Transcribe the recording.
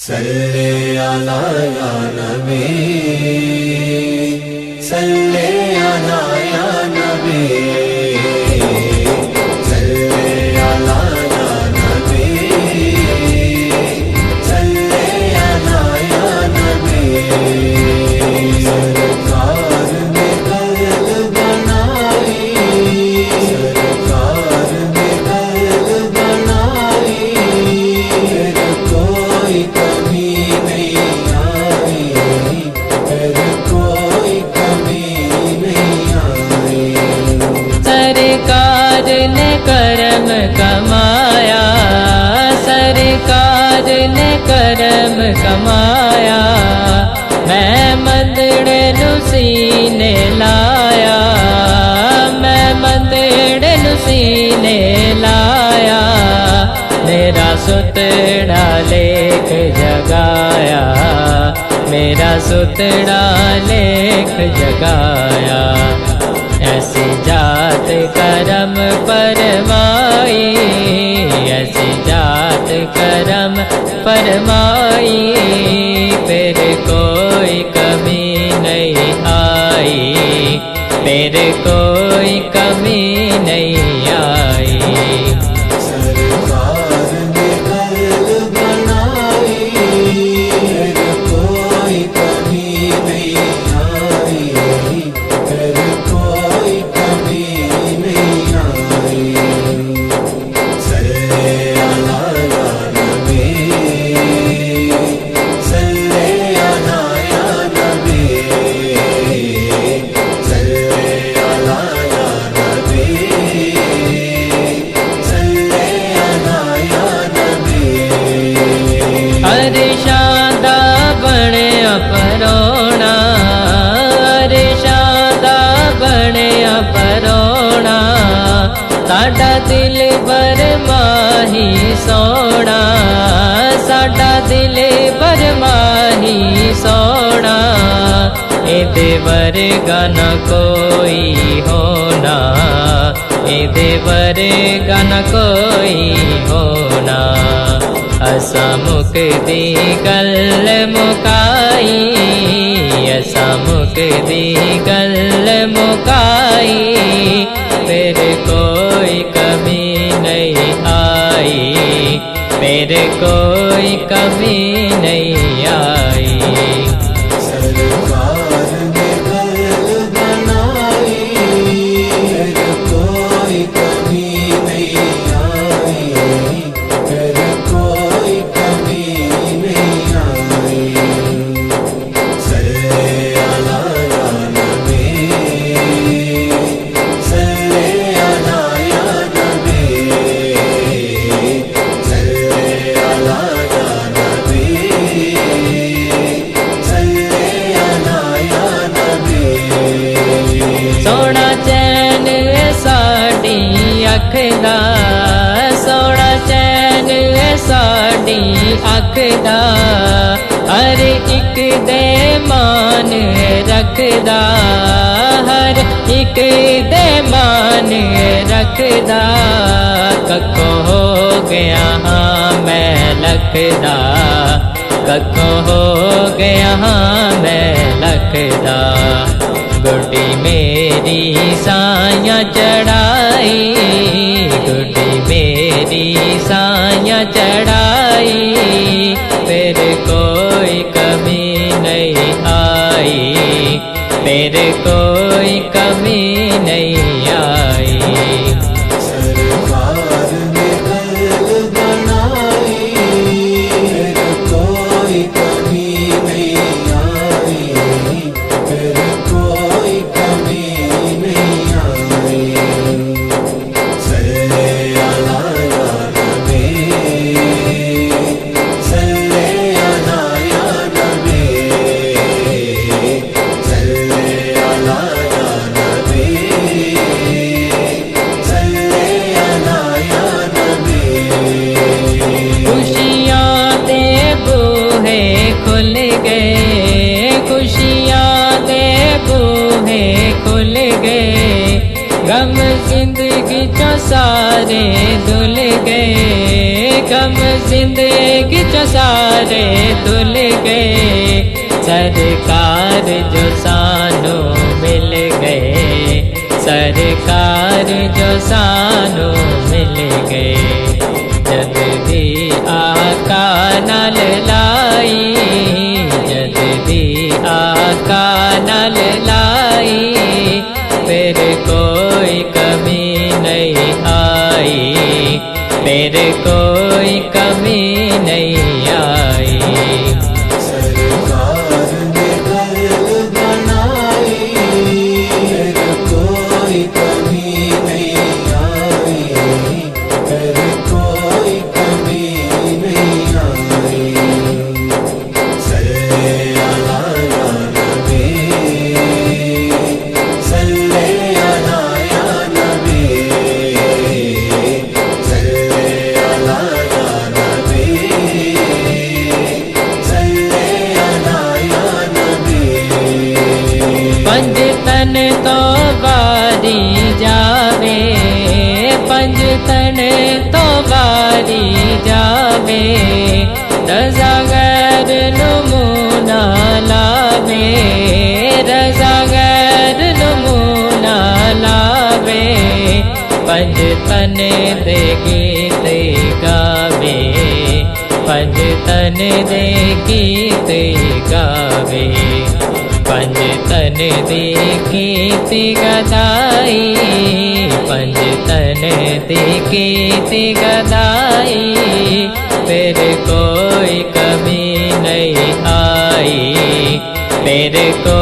सल्ले अला या नबी, सल्ले अला या नबी, सल्ले अला या नबी, सल्ले अला या नबी। सरकार ने कल बनाई, सरकार ने कल बनाई, फिर कोई कमी नहीं आई, फिर कोई कमी नहीं आई। सरकार ने करम कमाया, सरकार ने करम कमाया, मैं मंदड़े सीने लाया, मैं मंदड़े सीने लाया, मेरा सुतड़ा लेख जगाया, मेरा सुतड़ा लेख जगाया। ऐसी जात करम फरमाई, ऐसी जात करम फरमाई, फिर कोई कमी नहीं आई, फिर कोई कमी नहीं आई। सरकार ने कल बनाई, फिर कोई कमी नहीं आई, फिर कोई कमी नहीं आई। सल्ले अला या नबी, सल्ले अला या नबी, सल्ले अला या नबी, सल्ले अला या नबी। अरिशादा बने अपरोना, अरिशादा बने अपरोना, साडा दिल बर माही सोना, साडा दिल बर माही सोना, एदे वर्गा न कोई होना, एदे वर्गा न कोई होना। असा मुकदी गल मुकाई, असा मुकदी गल मुकाई, फिर कोई कमी नहीं आई, फिर कोई कमी नहीं आई। सरकार ने कल बनाई, फिर कोई कमी नहीं आई, फिर कोई कमी नहीं आई। सल्ले अला या नबी, सल्ले अला या नबी, सल्ले अला या नबी, सल्ले अला या नबी। सोना चैन साड़ी अख दा, सोना चैन साड़ी अख दा, हर एक दे मान रखदा, हर एक दे मान रखदा। कक्को हो गया हाँ मैं लखदा, कक्को हो गया हाँ मैं लखदा। गुड्डी मेरी साया चढ़ाई, गुड्डी मेरी साया चढ़ाई, फिर कोई कमी नहीं आई, फिर कोई कमी नहीं आई। सरकार ने कल बनाई, फिर कोई कमी नहीं आई, फिर कोई कमी नहीं आई। सल्ले अला या नबी, सल्ले अला या नबी, सल्ले अला या नबी, सल्ले अला या नबी। खुशियाँ दे बूहे खुल गए, खुशियाँ दे बूहे खुल गए, गम जिंदगी चो सारे धुल गए, गम जिंदगी जो सारे धुल गए, सरकार जो सानू मिल गए, सरकार जो सानू मिल गए। जद दी आका नाल लाई, जद दी आका नाल लाई, फिर कोई कमी नहीं आई, फिर कोई कमी नहीं आई। सरकार ने घर बनाई, फिर कोई कमी नहीं आई, फिर कोई कमी नहीं आई। सल्ले अला या नबी, सल्ले अला या नबी, सल्ले अला या नबी, सल्ले अला या नबी। पंज तन तो बारी जावे, पंज तन तो बारी जावे, रज़ा गैर नमूना लावे, रज़ा गैर नमूना लावे। पंज तन दे गीत गावे, पंज तन दे गीत गावे, पंज तन दे गीत गदाई, पंज तन दे गीत गदाई, फिर कोई कमी नहीं आई, फिर कोई